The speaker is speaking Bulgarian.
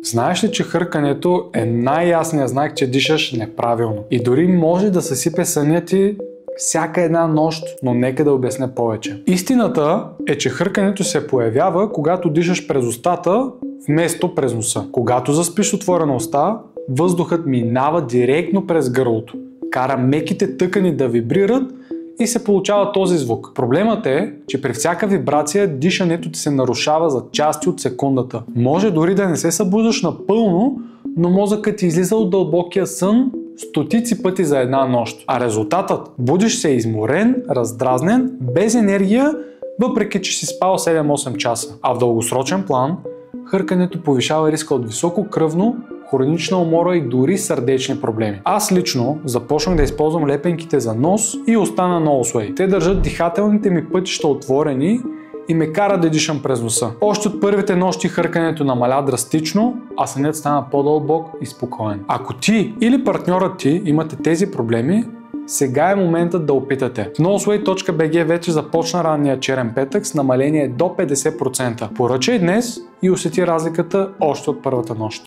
Знаеш ли, че хъркането е най-ясният знак, че дишаш неправилно? И дори може да съсипе съня ти всяка една нощ, но нека да обясня повече. Истината е, че хъркането се появява, когато дишаш през устата вместо през носа. Когато заспиш отворена уста, въздухът минава директно през гърлото, кара меките тъкани да вибрират и се получава този звук. Проблемът е, че при всяка вибрация дишането ти се нарушава за части от секундата. Може дори да не се събуждаш напълно, но мозъкът ти излиза от дълбокия сън стотици пъти за една нощ. А резултатът? Будиш се изморен, раздразнен, без енергия, въпреки че си спал 7-8 часа. А в дългосрочен план, хъркането повишава риска от високо кръвно, хронична умора и дори сърдечни проблеми. Аз лично започнах да използвам лепенките за нос и уста на NoseWay. Те държат дихателните ми пътища отворени и ме кара да дишам през носа. Още от първите нощи хъркането намаля драстично, а сънят стана по-дълбок и спокоен. Ако ти или партньорът ти имате тези проблеми, сега е моментът да опитате. В noseway.bg вече започна ранния черен петък с намаление до 50%. Поръчай днес и усети разликата още от първата нощ.